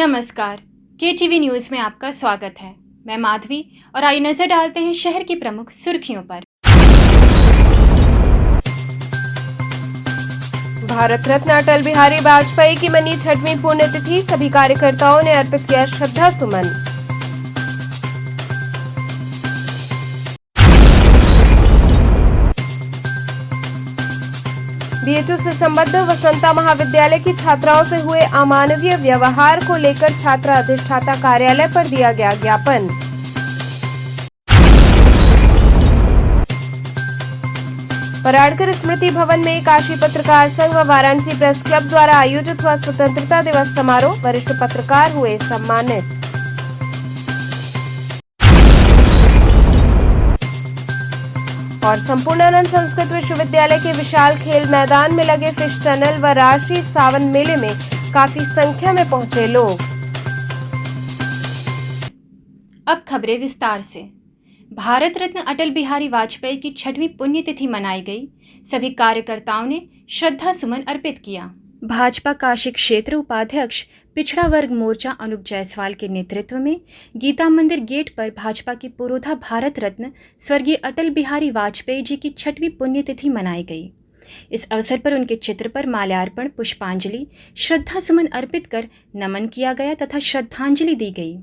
नमस्कार। KTV news में आपका स्वागत है। मैं माधवी और आइए नजर डालते हैं शहर की प्रमुख सुर्खियों पर। भारत रत्न अटल बिहारी वाजपेयी की मनी 6वीं पुण्यतिथि, सभी कार्यकर्ताओं ने अर्पित किया श्रद्धा सुमन। बीएचयू से संबद्ध वसंता महाविद्यालय की छात्राओं से हुए अमानवीय व्यवहार को लेकर छात्र अधिष्ठाता कार्यालय पर दिया गया ज्ञापन। पराड़कर स्मृति भवन में काशी पत्रकार संघ व वाराणसी प्रेस क्लब द्वारा आयोजित हुआ स्वतंत्रता दिवस समारोह, वरिष्ठ पत्रकार हुए सम्मानित। और संपूर्णानंद संस्कृत विश्वविद्यालय के विशाल खेल मैदान में लगे फिश टनल व राष्ट्रीय सावन मेले में काफी संख्या में पहुंचे लोग। अब खबरें विस्तार से। भारत रत्न अटल बिहारी वाजपेयी की 6वीं पुण्यतिथि मनाई गई। सभी कार्यकर्ताओं ने श्रद्धा सुमन अर्पित किया। भाजपा काशी क्षेत्र उपाध्यक्ष पिछड़ा वर्ग मोर्चा अनूप जायसवाल के नेतृत्व में गीता मंदिर गेट पर भाजपा की पुरोधा भारत रत्न स्वर्गीय अटल बिहारी वाजपेयी जी की 6वीं पुण्यतिथि मनाई गई। इस अवसर पर उनके चित्र पर माल्यार्पण, पुष्पांजलि, श्रद्धा सुमन अर्पित कर नमन किया गया तथा श्रद्धांजलि दी गई।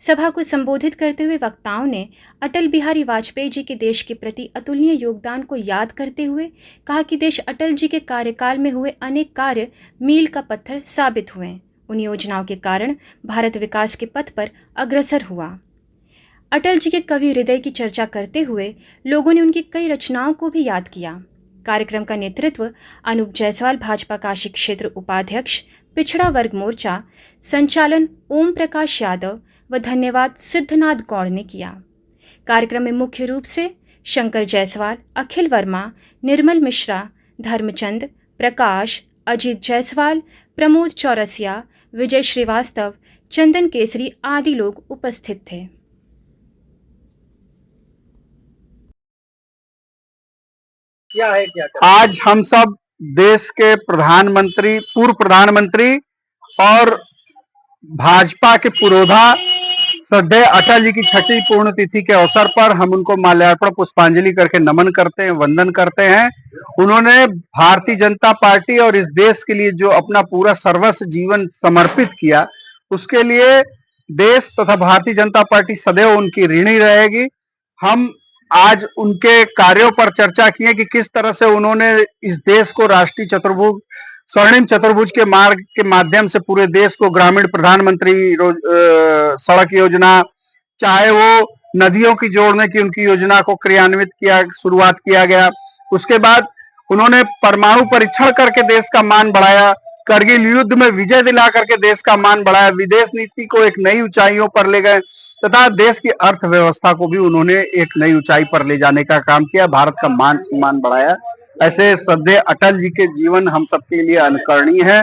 सभा को संबोधित करते हुए वक्ताओं ने अटल बिहारी वाजपेयी जी के देश के प्रति अतुलनीय योगदान को याद करते हुए कहा कि देश अटल जी के कार्यकाल में हुए अनेक कार्य मील का पत्थर साबित हुए। उन योजनाओं के कारण भारत विकास के पथ पर अग्रसर हुआ। अटल जी के कवि हृदय की चर्चा करते हुए लोगों ने उनकी कई रचनाओं को भी याद किया। कार्यक्रम का नेतृत्व अनूप जायसवाल भाजपा काशी क्षेत्र उपाध्यक्ष पिछड़ा वर्ग मोर्चा, संचालन ओम प्रकाश यादव व धन्यवाद सिद्धनाथ गौड़ ने किया। कार्यक्रम में मुख्य रूप से शंकर जायसवाल, अखिल वर्मा, निर्मल मिश्रा, धर्मचंद, प्रकाश, अजीत जायसवाल, प्रमोद चौरसिया, विजय श्रीवास्तव, चंदन केसरी आदि लोग उपस्थित थे। आज हम सब देश के प्रधानमंत्री, पूर्व प्रधानमंत्री और भाजपा के पुरोधा श्रद्धेय अटल जी की 6वीं पुण्यतिथि के अवसर पर हम उनको माल्यार्पण, पुष्पांजलि करके नमन करते हैं, वंदन करते हैं। उन्होंने भारतीय जनता पार्टी और इस देश के लिए जो अपना पूरा सर्वस्व जीवन समर्पित किया, उसके लिए देश तथा भारतीय जनता पार्टी सदैव उनकी ऋणी रहेगी। हम आज उनके कार्यों पर चर्चा किए कि किस तरह से उन्होंने इस देश को राष्ट्रीय चतुर्भुज, स्वर्णिम चतुर्भुज के मार्ग के माध्यम से पूरे देश को ग्रामीण प्रधानमंत्री सड़क योजना, चाहे वो नदियों की जोड़ने की उनकी योजना को क्रियान्वित किया, शुरुआत किया गया। उसके बाद उन्होंने परमाणु परीक्षण करके देश का मान बढ़ाया, करगिल युद्ध में विजय दिला करके देश का मान बढ़ाया, विदेश नीति को एक नई ऊंचाइयों पर ले गए तथा देश की अर्थव्यवस्था को भी उन्होंने एक नई ऊंचाई पर ले जाने का काम किया, भारत का मान सम्मान बढ़ाया। ऐसे श्रद्धेय अटल जी के जीवन हम सबके लिए अनुकरणीय है।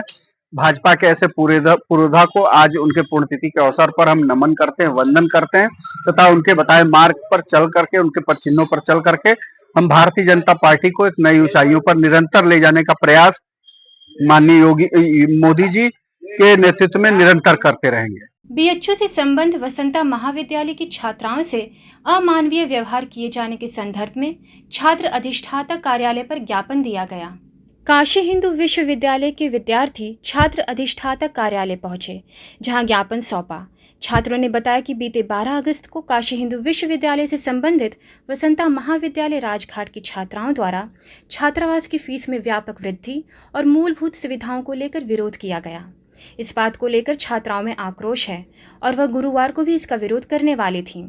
भाजपा के ऐसे पुरोधा को आज उनके पुण्यतिथि के अवसर पर हम नमन करते हैं, वंदन करते हैं तथा उनके बताए मार्ग पर चल करके, उनके पद चिन्हों पर चल करके हम भारतीय जनता पार्टी को एक नई ऊंचाइयों पर निरंतर ले जाने का प्रयास माननीय मोदी जी के नेतृत्व में निरंतर करते रहेंगे। बीएचयू से संबंध वसंता महाविद्यालय की छात्राओं से अमानवीय व्यवहार किए जाने के संदर्भ में छात्र अधिष्ठाता कार्यालय पर ज्ञापन दिया गया। काशी हिंदू विश्वविद्यालय के विद्यार्थी छात्र अधिष्ठाता कार्यालय पहुंचे, जहां ज्ञापन सौंपा। छात्रों ने बताया कि बीते 12 अगस्त को काशी हिंदू विश्वविद्यालय से संबंधित वसंता महाविद्यालय राजघाट की छात्राओं द्वारा छात्रावास की फीस में व्यापक वृद्धि और मूलभूत सुविधाओं को लेकर विरोध किया गया। इस बात को लेकर छात्राओं में आक्रोश है और वह गुरुवार को भी इसका विरोध करने वाली थीं,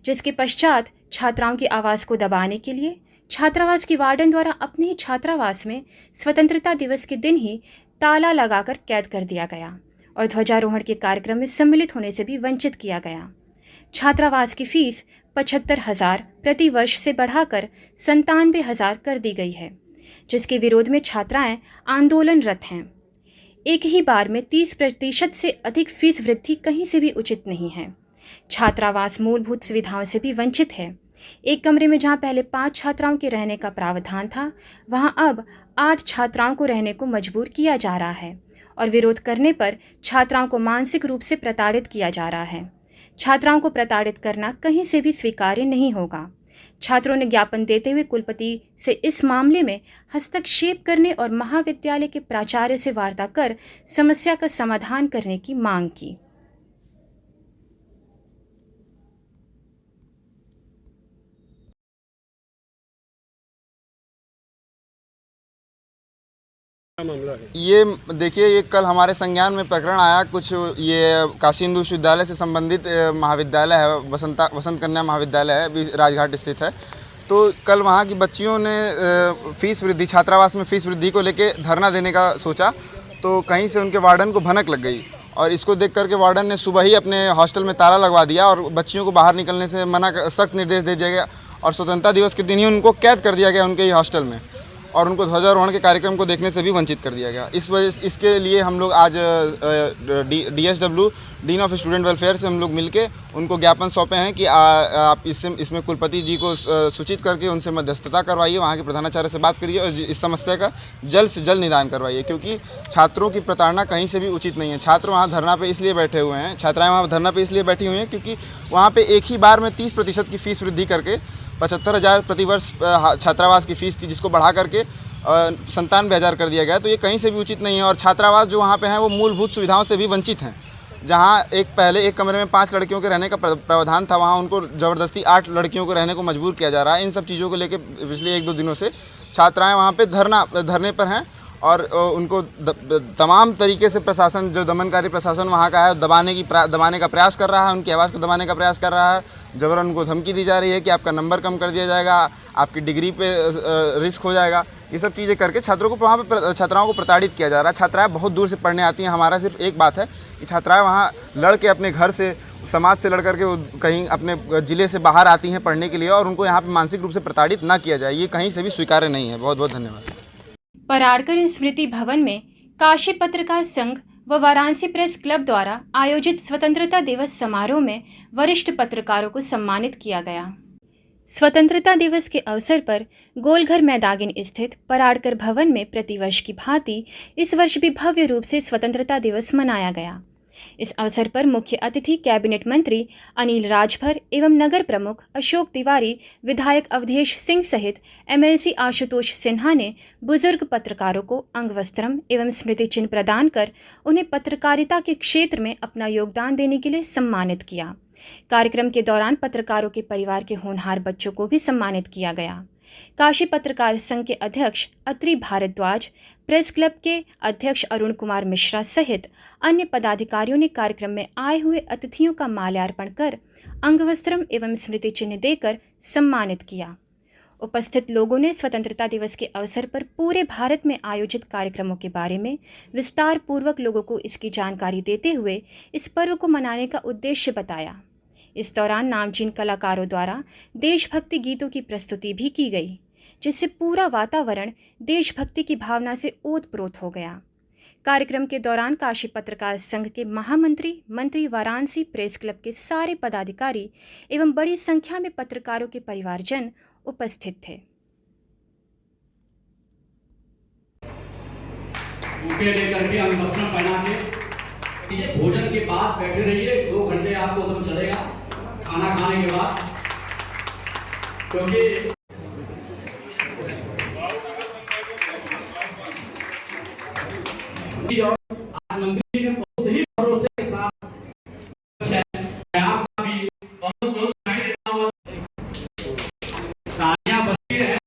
जिसके पश्चात छात्राओं की आवाज़ को दबाने के लिए छात्रावास की वार्डन द्वारा अपने ही छात्रावास में स्वतंत्रता दिवस के दिन ही ताला लगाकर कैद कर दिया गया और ध्वजारोहण के कार्यक्रम में सम्मिलित होने से भी वंचित किया गया। छात्रावास की फीस 75,000 प्रति वर्ष से बढ़ाकर 97,000 कर दी गई है, जिसके विरोध में छात्राएं आंदोलनरत हैं। एक ही बार में 30% से अधिक फीस वृद्धि कहीं से भी उचित नहीं है। छात्रावास मूलभूत सुविधाओं से भी वंचित है। एक कमरे में जहां पहले 5 छात्राओं के रहने का प्रावधान था, वहां अब 8 छात्राओं को रहने को मजबूर किया जा रहा है और विरोध करने पर छात्राओं को मानसिक रूप से प्रताड़ित किया जा रहा है। छात्राओं को प्रताड़ित करना कहीं से भी स्वीकार्य नहीं होगा। छात्रों ने ज्ञापन देते हुए कुलपति से इस मामले में हस्तक्षेप करने और महाविद्यालय के प्राचार्य से वार्ता कर समस्या का समाधान करने की मांग की। ये देखिए, ये कल हमारे संज्ञान में प्रकरण आया। कुछ ये काशी हिंदू विश्वविद्यालय से संबंधित महाविद्यालय है, वसंत कन्या महाविद्यालय है, राजघाट स्थित है। तो कल वहाँ की बच्चियों ने फीस वृद्धि, छात्रावास में फीस वृद्धि को लेके धरना देने का सोचा, तो कहीं से उनके वार्डन को भनक लग गई और इसको देख करके वार्डन ने सुबह ही अपने हॉस्टल में ताला लगवा दिया और बच्चियों को बाहर निकलने से सख्त निर्देश दे दिया गया और स्वतंत्रता दिवस के दिन ही उनको कैद कर दिया गया उनके ही हॉस्टल में और उनको ध्वजारोहण के कार्यक्रम को देखने से भी वंचित कर दिया गया। इस वजह इसके लिए हम लोग आज DSW dean of student welfare से हम लोग मिलके उनको ज्ञापन सौंपे हैं कि आप इसमें कुलपति जी को सूचित करके उनसे मध्यस्थता करवाइए, वहाँ के प्रधानाचार्य से बात करिए और इस समस्या का जल्द से जल्द निदान करवाइए, क्योंकि छात्रों की प्रताड़ना कहीं से भी उचित नहीं है। छात्र वहाँ धरना पे इसलिए बैठे हुए हैं, छात्राएँ वहाँ धरना पे इसलिए बैठी हुई हैं क्योंकि वहाँ पे एक ही बार में 30% की फ़ीस वृद्धि करके 75,000 प्रतिवर्ष छात्रावास की फ़ीस थी, जिसको बढ़ा करके 97,000 कर दिया गया। तो ये कहीं से भी उचित नहीं है और छात्रावास जो वहाँ पे हैं वो मूलभूत सुविधाओं से भी वंचित हैं। जहाँ पहले एक कमरे में 5 लड़कियों के रहने का प्रावधान था, वहाँ उनको ज़बरदस्ती 8 लड़कियों को रहने को मजबूर किया जा रहा है। इन सब चीज़ों को लेकर पिछले 1-2 दिनों से छात्राएँ वहाँ पे धरने पर हैं और उनको तमाम तरीके से प्रशासन, जो दमनकारी प्रशासन वहाँ का है, दबाने का प्रयास कर रहा है, उनकी आवाज़ को दबाने का प्रयास कर रहा है। ज़बरन उनको धमकी दी जा रही है कि आपका नंबर कम कर दिया जाएगा, आपकी डिग्री पे रिस्क हो जाएगा। ये सब चीज़ें करके छात्रों को वहाँ पे छात्राओं को प्रताड़ित किया जा रहा है। छात्राएँ बहुत दूर से पढ़ने आती हैं। हमारा सिर्फ एक बात है कि छात्राएँ वहाँ लड़ के अपने घर से, समाज से लड़ करके वो कहीं अपने ज़िले से बाहर आती हैं पढ़ने के लिए और उनको यहाँ पर मानसिक रूप से प्रताड़ित ना किया जाए, ये कहीं से भी स्वीकार्य नहीं है। बहुत बहुत धन्यवाद। पराड़कर स्मृति भवन में काशी पत्रकार संघ व वाराणसी प्रेस क्लब द्वारा आयोजित स्वतंत्रता दिवस समारोह में वरिष्ठ पत्रकारों को सम्मानित किया गया। स्वतंत्रता दिवस के अवसर पर गोलघर मैदागिन स्थित पराड़कर भवन में प्रतिवर्ष की भांति इस वर्ष भी भव्य रूप से स्वतंत्रता दिवस मनाया गया। इस अवसर पर मुख्य अतिथि कैबिनेट मंत्री अनिल राजभर एवं नगर प्रमुख अशोक तिवारी, विधायक अवधेश सिंह सहित MLC आशुतोष सिन्हा ने बुजुर्ग पत्रकारों को अंगवस्त्रम एवं स्मृति चिन्ह प्रदान कर उन्हें पत्रकारिता के क्षेत्र में अपना योगदान देने के लिए सम्मानित किया। कार्यक्रम के दौरान पत्रकारों के परिवार के होनहार बच्चों को भी सम्मानित किया गया। काशी पत्रकार संघ के अध्यक्ष अत्रि भारद्वाज, प्रेस क्लब के अध्यक्ष अरुण कुमार मिश्रा सहित अन्य पदाधिकारियों ने कार्यक्रम में आए हुए अतिथियों का माल्यार्पण कर अंगवस्त्रम एवं स्मृति चिन्ह देकर सम्मानित किया। उपस्थित लोगों ने स्वतंत्रता दिवस के अवसर पर पूरे भारत में आयोजित कार्यक्रमों के बारे में विस्तार पूर्वक लोगों को इसकी जानकारी देते हुए इस पर्व को मनाने का उद्देश्य बताया। इस दौरान नामचीन कलाकारों द्वारा देशभक्ति गीतों की प्रस्तुति भी की गई, जिससे पूरा वातावरण देशभक्ति की भावना से ओतप्रोत हो गया। कार्यक्रम के दौरान काशी पत्रकार संघ के महामंत्री, मंत्री, वाराणसी प्रेस क्लब के सारे पदाधिकारी एवं बड़ी संख्या में पत्रकारों के परिवारजन उपस्थित थे। भोजन के बाद बैठे रहिए, 2 घंटे आपको दम चलेगा खाना खाने के बाद, क्योंकि आज मंत्री ने बहुत ही भरोसे के साथ आपका भी बहुत बहुत तालियां बजती रहे।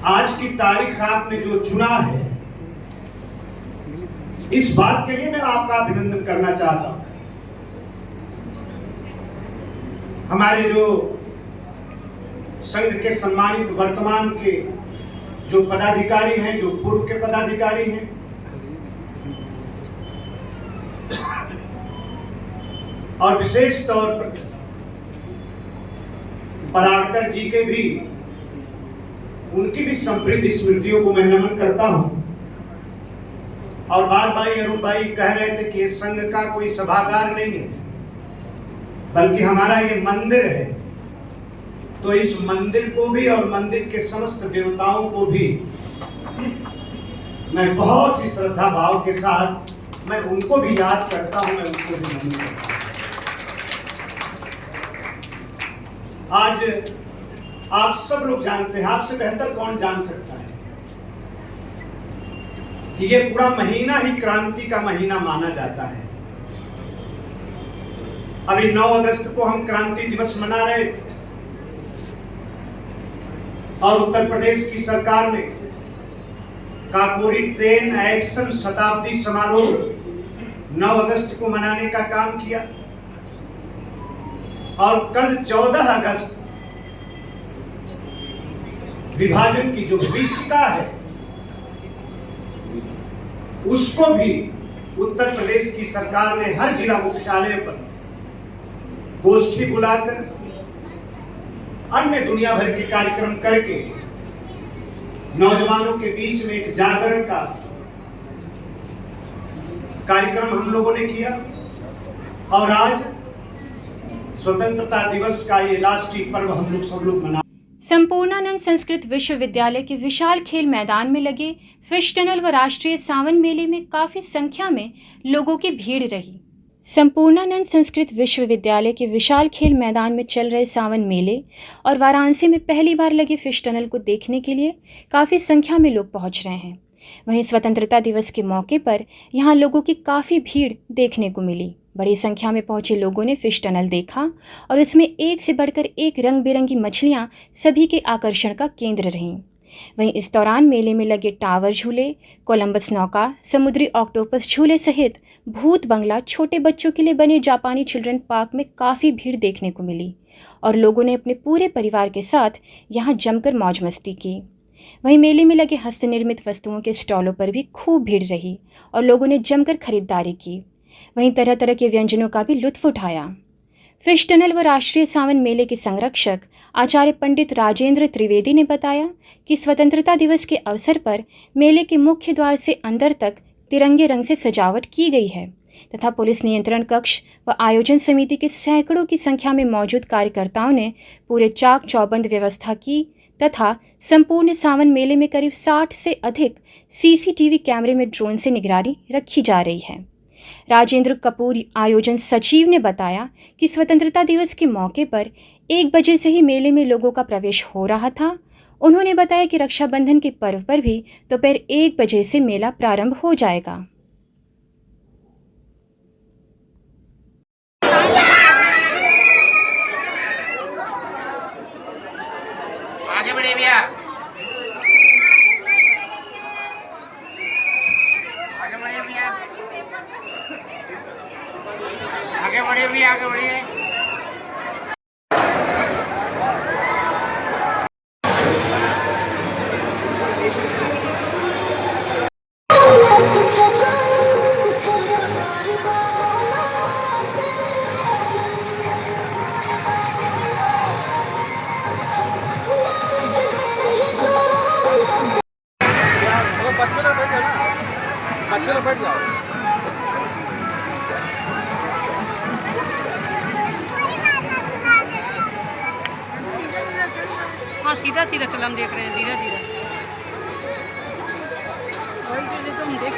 आज की तारीख आपने जो चुना है, इस बात के लिए मैं आपका अभिनंदन करना चाहता हूं। हमारे जो संघ के सम्मानित वर्तमान के जो पदाधिकारी हैं, जो पूर्व के पदाधिकारी हैं, और विशेष तौर पर पराड़कर जी के भी, उनकी भी समृद्ध स्मृतियों को मैं नमन करता हूं। और बार भाई अरुण भाई कह रहे थे कि ये संघ का कोई सभागार नहीं है, बल्कि हमारा ये मंदिर है। तो इस मंदिर को भी और मंदिर के समस्त देवताओं को भी मैं बहुत ही श्रद्धा भाव के साथ मैं उनको भी याद करता हूं, मैं उनको भी नमन करता हूं। आज आप सब लोग जानते हैं, आपसे बेहतर कौन जान सकता है कि ये पूरा महीना ही क्रांति का महीना माना जाता है। अभी 9 अगस्त को हम क्रांति दिवस मना रहे थे और उत्तर प्रदेश की सरकार ने काकोरी ट्रेन एक्शन शताब्दी समारोह 9 अगस्त को मनाने का काम किया और कल 14 अगस्त विभाजन की जो विभीषिका है उसको भी उत्तर प्रदेश की सरकार ने हर जिला मुख्यालय पर गोष्ठी बुलाकर अन्य दुनिया भर के कार्यक्रम करके नौजवानों के बीच में एक जागरण का कार्यक्रम हम लोगों ने किया और आज स्वतंत्रता दिवस का ये राष्ट्रीय पर्व हम लोग सब लोग मना। संपूर्णानंद संस्कृत विश्वविद्यालय के विशाल खेल मैदान में लगे फिश टनल व राष्ट्रीय सावन मेले में काफी संख्या में लोगों की भीड़ रही। संपूर्णानंद संस्कृत विश्वविद्यालय के विशाल खेल मैदान में चल रहे सावन मेले और वाराणसी में पहली बार लगे फिश टनल को देखने के लिए काफ़ी संख्या में लोग पहुंच रहे हैं। वहीं स्वतंत्रता दिवस के मौके पर यहां लोगों की काफ़ी भीड़ देखने को मिली। बड़ी संख्या में पहुंचे लोगों ने फिश टनल देखा और इसमें एक से बढ़कर एक रंग बिरंगी मछलियां सभी के आकर्षण का केंद्र रहीं। वहीं इस दौरान मेले में लगे टावर झूले, कोलंबस नौका, समुद्री ऑक्टोपस झूले सहित भूत बंगला, छोटे बच्चों के लिए बने जापानी चिल्ड्रन पार्क में काफ़ी भीड़ देखने को मिली और लोगों ने अपने पूरे परिवार के साथ यहां जमकर मौज मस्ती की। वहीं मेले में लगे हस्तनिर्मित वस्तुओं के स्टॉलों पर भी खूब भीड़ रही और लोगों ने जमकर खरीदारी की। वहीं तरह तरह के व्यंजनों का भी लुत्फ उठाया। फिश टनल व राष्ट्रीय सावन मेले के संरक्षक आचार्य पंडित राजेंद्र त्रिवेदी ने बताया कि स्वतंत्रता दिवस के अवसर पर मेले के मुख्य द्वार से अंदर तक तिरंगे रंग से सजावट की गई है तथा पुलिस नियंत्रण कक्ष व आयोजन समिति के सैकड़ों की संख्या में मौजूद कार्यकर्ताओं ने पूरे चाक चौबंद व्यवस्था की तथा संपूर्ण सावन मेले में करीब 60 से अधिक CCTV कैमरे में ड्रोन से निगरानी रखी जा रही है। राजेंद्र कपूर आयोजन सचिव ने बताया कि स्वतंत्रता दिवस के मौके पर 1 बजे से ही मेले में लोगों का प्रवेश हो रहा था। उन्होंने बताया कि रक्षाबंधन के पर्व पर भी दोपहर 1 बजे से मेला प्रारंभ हो जाएगा। आगे बढ़े भैया, आगे बढ़िए भैया, आगे बढ़िए भैया, आगे बढ़िए। बच्चे लोग बैठ जाओ। हाँ सीधा सीधा चल, हम देख रहे हैं धीरे धीरे। वही चीज़ें तो हम देख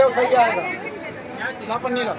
ले सही आएगा ना पन्नी ला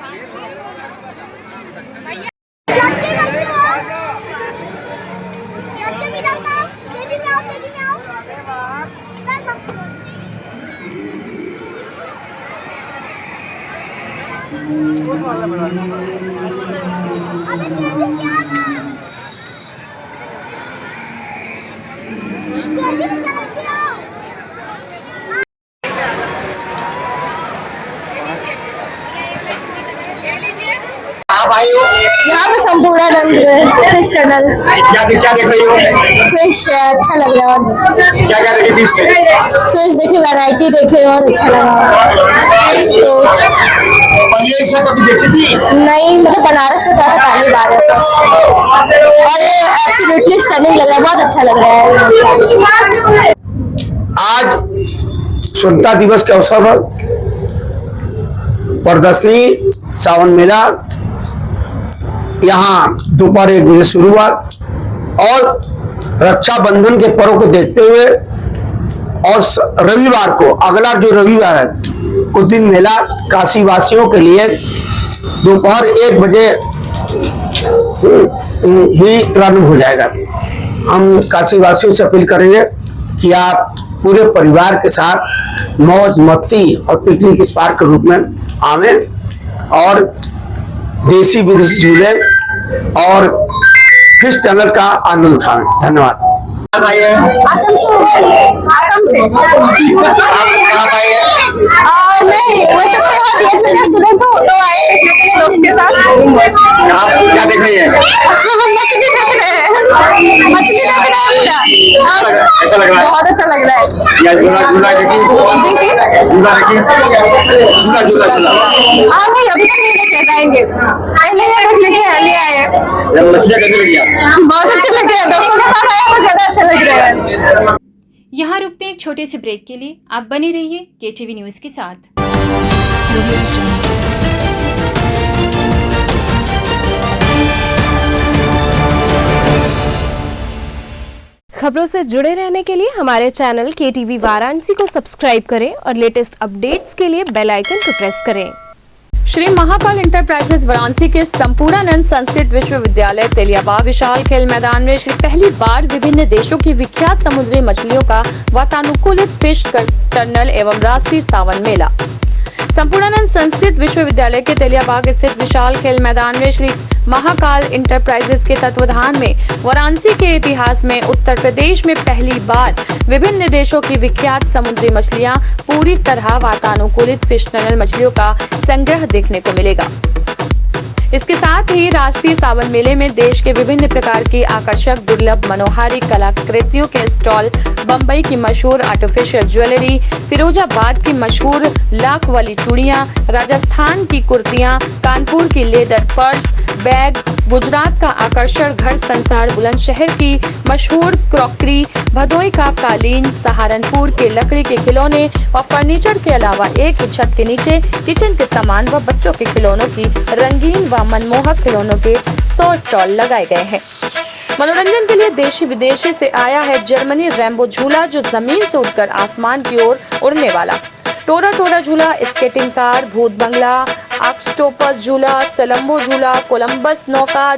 यहाँ पे संपूर्णानंद फिश टनल क्या देख रही हो फिश अच्छा लग रहा है क्या क्या देखी फिश में फिश देखे वैरायटी देखे और अच्छा लगा तो पहले इससे कभी देखी थी नहीं मतलब बनारस में तो ऐसा पहली बार है और एब्सोल्युटली स्टनिंग लग रहा है बहुत अच्छा लग रहा है। आज स्वतंत्रता दिवस के अवसर पर प्रदर्शनी सावन मेला यहाँ दोपहर 1 बजे शुरू हुआ और रक्षाबंधन के पर्व को देखते हुए और रविवार को अगला जो रविवार है उस दिन मेला काशी वासियों के लिए दोपहर 1 बजे ही प्रारंभ हो जाएगा। हम काशी वासियों से अपील करेंगे कि आप पूरे परिवार के साथ मौज मस्ती और पिकनिक स्पॉट के रूप में आवें और देसी विदेशी झूले और फिश टनल का आनंद उठाएं। धन्यवाद। आसम से मैं वैसे तो यहाँ बीएचयू का स्टूडेंट हूँ तो आए देखने के लिए दोस्त के साथ। क्या देख रही है मछली देख रहे हैं पूरा ऐसा लग रहा है बहुत अच्छा लग रहा है नहीं अभी तक नहीं देखे जाएंगे पहले ये देखने के लिए आए मछलियाँ कैसे लगी बहुत अच्छे लग रहे हैं दोस्तों के साथ आए तो ज्यादा अच्छा लग रहा है। यहाँ रुकते हैं एक छोटे से ब्रेक के लिए। आप बने रहिए केटीवी न्यूज के साथ। खबरों से जुड़े रहने के लिए हमारे चैनल केटीवी वाराणसी को सब्सक्राइब करें और लेटेस्ट अपडेट्स के लिए बेल आइकन को प्रेस करें। श्री महाकाल इंटरप्राइजेज वाराणसी के संपूर्णानंद संस्कृत विश्वविद्यालय तेलियाबाग विशाल खेल मैदान में श्री पहली बार विभिन्न देशों की विख्यात समुद्री मछलियों का वातानुकूलित फिश टनल एवं राष्ट्रीय सावन मेला। संपूर्णानंद संस्कृत विश्वविद्यालय के तेलियाबाग स्थित विशाल खेल मैदान में श्री महाकाल इंटरप्राइजेज के तत्वाधान में वाराणसी के इतिहास में उत्तर प्रदेश में पहली बार विभिन्न देशों की विख्यात समुद्री मछलियां पूरी तरह वातानुकूलित फिश टनल मछलियों का संग्रह देखने को मिलेगा। इसके साथ ही राष्ट्रीय सावन मेले में देश के विभिन्न प्रकार की आकर्षक दुर्लभ मनोहारी कलाकृतियों के स्टॉल, बम्बई की मशहूर आर्टिफिशियल ज्वेलरी, फिरोजाबाद की मशहूर लाख वाली चूड़ियां, राजस्थान की कुर्तियां, कानपुर की लेदर पर्स, बैग, गुजरात का आकर्षण घर संसार बुलंदशहर की मशहूर क्रॉकरी, भदोई का कालीन, सहारनपुर के लकड़ी के खिलौने और फर्नीचर के अलावा एक ही छत के नीचे किचन के सामान व बच्चों के खिलौनों की रंगीन व मनमोहक खिलौनों के 100 स्टॉल लगाए गए हैं। मनोरंजन के लिए देशी विदेशी से आया है जर्मनी रैम्बो झूला, जो जमीन से उठकर आसमान की ओर उड़ने वाला, टोरा टोरा झूला, स्केटिंग कार, भूत बंगला, ऑक्टोपस झूला, सलम्बो झूला, कोलंबस नौका,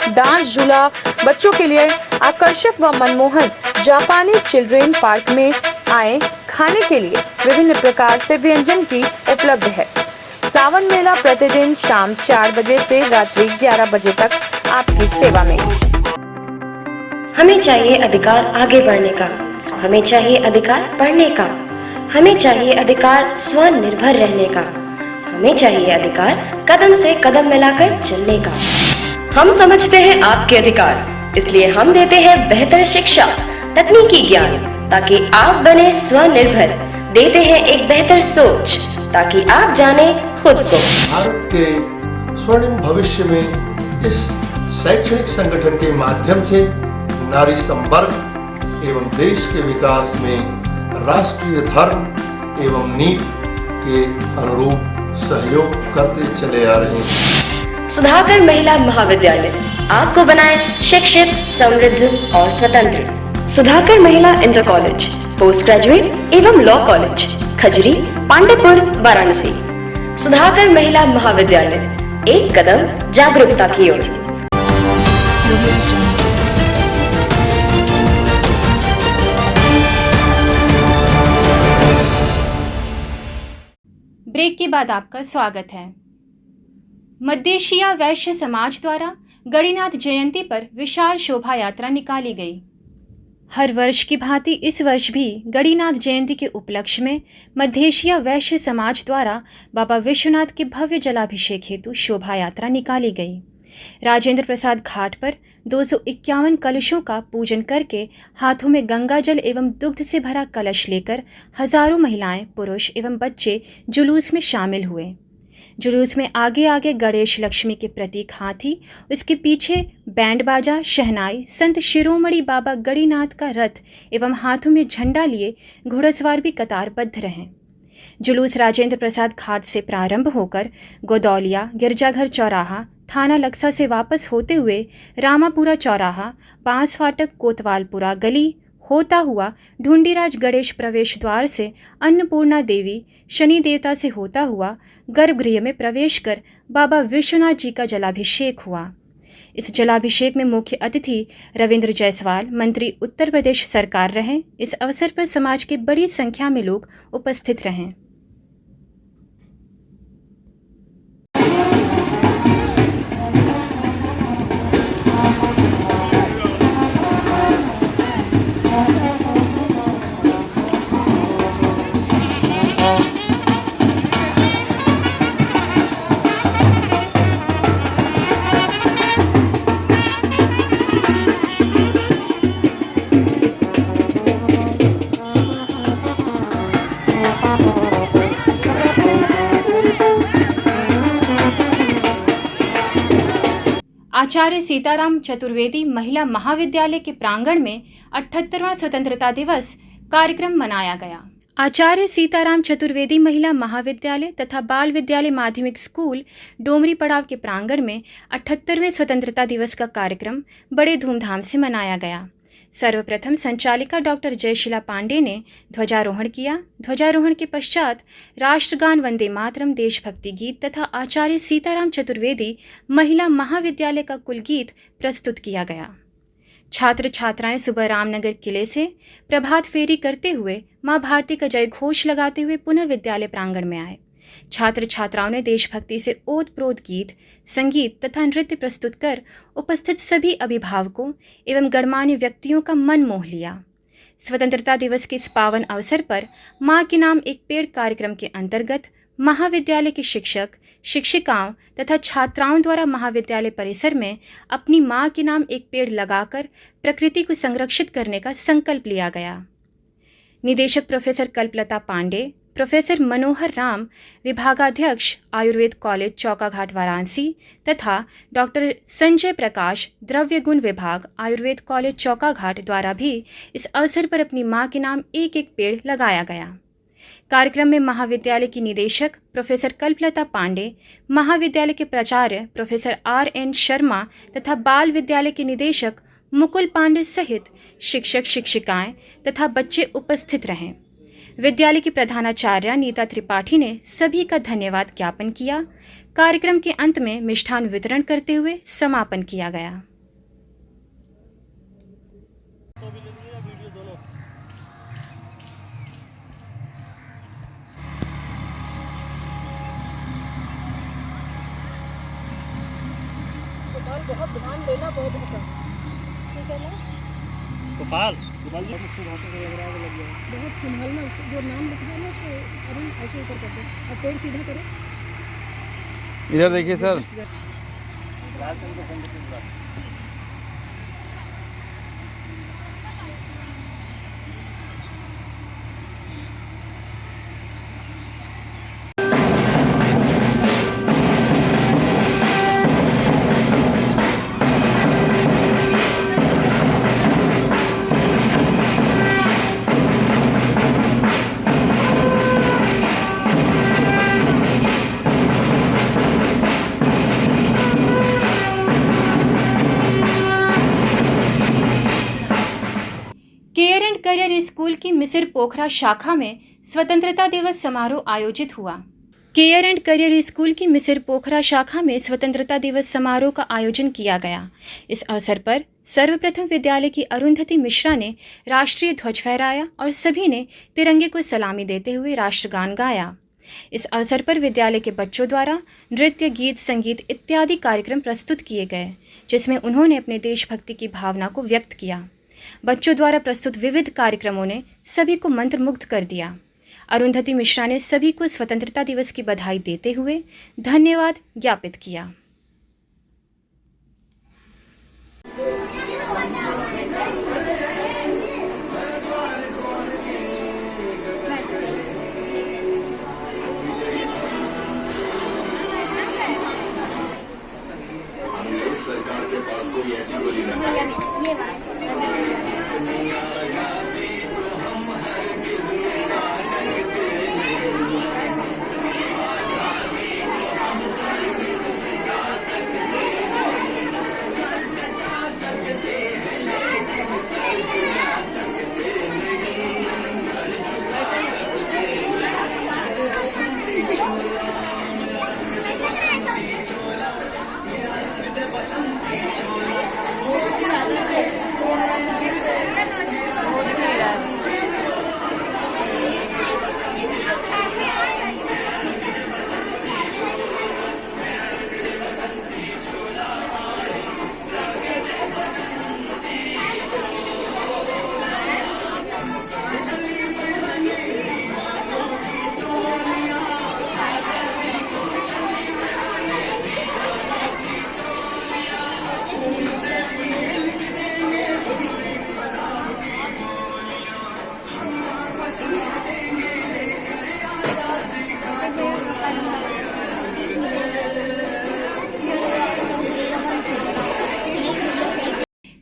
डांस झूला। बच्चों के लिए आकर्षक व मनमोहन जापानी चिल्ड्रेन पार्क में आए खाने के लिए विभिन्न प्रकार से व्यंजन की उपलब्ध है। सावन मेला प्रतिदिन शाम 4 बजे से रात्रि 11 बजे तक आपकी सेवा में। हमें चाहिए अधिकार आगे बढ़ने का, हमें चाहिए अधिकार पढ़ने का, हमें चाहिए अधिकार स्वनिर्भर रहने का, हमें चाहिए अधिकार कदम से कदम मिलाकर चलने का। हम समझते हैं आपके अधिकार, इसलिए हम देते हैं बेहतर शिक्षा, तकनीकी ज्ञान, ताकि आप बने स्वनिर्भर। देते हैं एक बेहतर सोच, ताकि आप जाने खुद को। भारत के स्वर्णिम भविष्य में इस शैक्षणिक संगठन के माध्यम से नारी संवर्ग एवं देश के विकास में राष्ट्रीय धर्म एवं नीति के अनुरूप सहयोग करते चले आ रहे हैं। सुधाकर महिला महाविद्यालय आपको बनाए शिक्षित, समृद्ध और स्वतंत्र। सुधाकर महिला इंटर कॉलेज, पोस्ट ग्रेजुएट एवं लॉ कॉलेज, खजरी, पांडेपुर, वाराणसी। सुधाकर महिला महाविद्यालय, एक कदम जागरूकता की ओर। ब्रेक के बाद आपका स्वागत है। मध्य एशिया वैश्य समाज द्वारा गणिनाथ जयंती पर विशाल शोभा यात्रा निकाली गई। हर वर्ष की भांति इस वर्ष भी गणिनाथ जयंती के उपलक्ष्य में मध्य एशिया वैश्य समाज द्वारा बाबा विश्वनाथ के भव्य जलाभिषेक हेतु शोभा यात्रा निकाली गई। राजेंद्र प्रसाद घाट पर 251 कलशों का पूजन करके हाथों में गंगा जल एवं दुग्ध से भरा कलश लेकर हजारों महिलाएं, पुरुष एवं बच्चे जुलूस में शामिल हुए। जुलूस में आगे आगे गणेश लक्ष्मी के प्रतीक हाथी, उसके पीछे बैंड बाजा, शहनाई, संत शिरोमणि बाबा गणिनाथ का रथ एवं हाथों में झंडा लिए घोड़सवार भी कतारबद्ध रहे। जुलूस राजेंद्र प्रसाद घाट से प्रारंभ होकर गोदौलिया, गिरजाघर चौराहा, थाना लक्सा से वापस होते हुए रामापुरा चौराहा, बांस फाटक, कोतवालपुरा गली होता हुआ ढूंढीराज गणेश प्रवेश द्वार से अन्नपूर्णा देवी शनि देवता से होता हुआ गर्भगृह में प्रवेश कर बाबा विश्वनाथ जी का जलाभिषेक हुआ। इस जलाभिषेक में मुख्य अतिथि रविंद्र जायसवाल, मंत्री उत्तर प्रदेश सरकार रहे। इस अवसर पर समाज के बड़ी संख्या में लोग उपस्थित रहे। आचार्य सीताराम चतुर्वेदी महिला महाविद्यालय के प्रांगण में 78वां स्वतंत्रता दिवस कार्यक्रम मनाया गया। आचार्य सीताराम चतुर्वेदी महिला महाविद्यालय तथा बाल विद्यालय माध्यमिक स्कूल डोमरी पड़ाव के प्रांगण में 78वें स्वतंत्रता दिवस का कार्यक्रम बड़े धूमधाम से मनाया गया। सर्वप्रथम संचालिका डॉक्टर जयशिला पांडे ने ध्वजारोहण किया। ध्वजारोहण के पश्चात राष्ट्रगान, वंदे मातरम, देशभक्ति गीत तथा आचार्य सीताराम चतुर्वेदी महिला महाविद्यालय का कुल गीत प्रस्तुत किया गया। छात्र छात्राएं सुबह रामनगर किले से प्रभात फेरी करते हुए मां भारती का जय घोष लगाते हुए पुनः विद्यालय प्रांगण में आए। छात्र छात्राओं ने देशभक्ति से ओतप्रोत गीत, संगीत तथा नृत्य प्रस्तुत कर उपस्थित सभी अभिभावकों एवं गणमान्य व्यक्तियों का मन मोह लिया। स्वतंत्रता दिवस के इस पावन अवसर पर मां के नाम एक पेड़ कार्यक्रम के अंतर्गत महाविद्यालय के शिक्षक, शिक्षिकाओं तथा छात्राओं द्वारा महाविद्यालय परिसर में अपनी मां के नाम एक पेड़ लगाकर प्रकृति को संरक्षित करने का संकल्प लिया गया। निदेशक प्रोफेसर कल्पलता पांडे, प्रोफेसर मनोहर राम, विभागाध्यक्ष आयुर्वेद कॉलेज चौकाघाट वाराणसी तथा डॉक्टर संजय प्रकाश, द्रव्य गुण विभाग आयुर्वेद कॉलेज चौकाघाट द्वारा भी इस अवसर पर अपनी मां के नाम एक एक पेड़ लगाया गया। कार्यक्रम में महाविद्यालय की निदेशक प्रोफेसर कल्पलता पांडे, महाविद्यालय के प्राचार्य प्रोफेसर RN शर्मा तथा बाल विद्यालय के निदेशक मुकुल पांडे सहित शिक्षक, शिक्षिकाएं तथा बच्चे उपस्थित रहे। विद्यालय की प्रधानाचार्य नीता त्रिपाठी ने सभी का धन्यवाद ज्ञापन किया। कार्यक्रम के अंत में मिष्ठान वितरण करते हुए समापन किया गया। बहुत ध्यान देना, बहुत ठीक है ना? गोपाल बहुत संभालना, उसको जो नाम लिख दिया ना उसको अरुण ऐसे ऊपर कर दो। अब पेड़ सीधा करो, इधर देखिए सर। स्कूल की मिसिर पोखरा शाखा में स्वतंत्रता दिवस समारोह आयोजित हुआ। केयर एंड करियर स्कूल की मिसिर पोखरा शाखा में स्वतंत्रता दिवस समारोह का आयोजन किया गया। इस अवसर पर सर्वप्रथम विद्यालय की अरुंधति मिश्रा ने राष्ट्रीय ध्वज फहराया और सभी ने तिरंगे को सलामी देते हुए राष्ट्रगान गाया। इस अवसर पर विद्यालय के बच्चों द्वारा नृत्य, गीत, संगीत इत्यादि कार्यक्रम प्रस्तुत किए गए, जिसमें उन्होंने अपने देशभक्ति की भावना को व्यक्त किया। बच्चों द्वारा प्रस्तुत विविध कार्यक्रमों ने सभी को मंत्रमुग्ध कर दिया। अरुंधति मिश्रा ने सभी को स्वतंत्रता दिवस की बधाई देते हुए धन्यवाद ज्ञापित किया। सरकार के पास कोई ऐसी गोली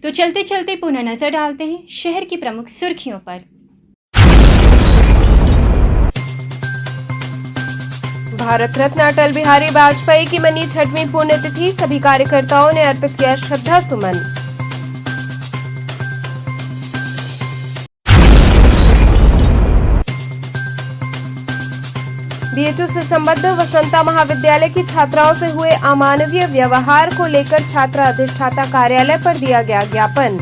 तो चलते चलते पुनः नजर डालते हैं शहर की प्रमुख सुर्खियों पर। भारत रत्न अटल बिहारी वाजपेयी की मनी 6वीं पुण्यतिथि, सभी कार्यकर्ताओं ने अर्पित किया श्रद्धा सुमन। बीएचयू से संबद्ध वसंता महाविद्यालय की छात्राओं से हुए अमानवीय व्यवहार को लेकर छात्रा अधिष्ठाता कार्यालय पर दिया गया ज्ञापन।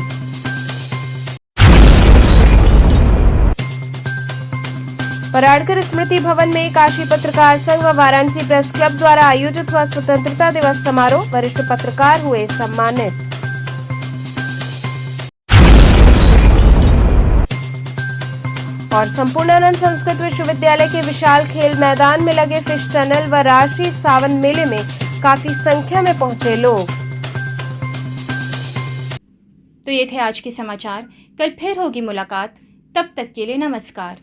पराड़कर स्मृति भवन में काशी पत्रकार संघ व वाराणसी प्रेस क्लब द्वारा आयोजित हुआ स्वतंत्रता दिवस समारोह, वरिष्ठ पत्रकार हुए सम्मानित। और संपूर्णानंद संस्कृत विश्वविद्यालय के विशाल खेल मैदान में लगे फिश टनल व राष्ट्रीय सावन मेले में काफी संख्या में पहुंचे लोग। तो ये थे आज के समाचार। कल फिर होगी मुलाकात, तब तक के लिए नमस्कार।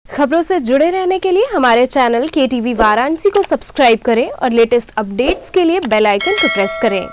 खबरों से जुड़े रहने के लिए हमारे चैनल KTV वाराणसी को सब्सक्राइब करें और लेटेस्ट अपडेट्स के लिए बेल आइकन को प्रेस करें।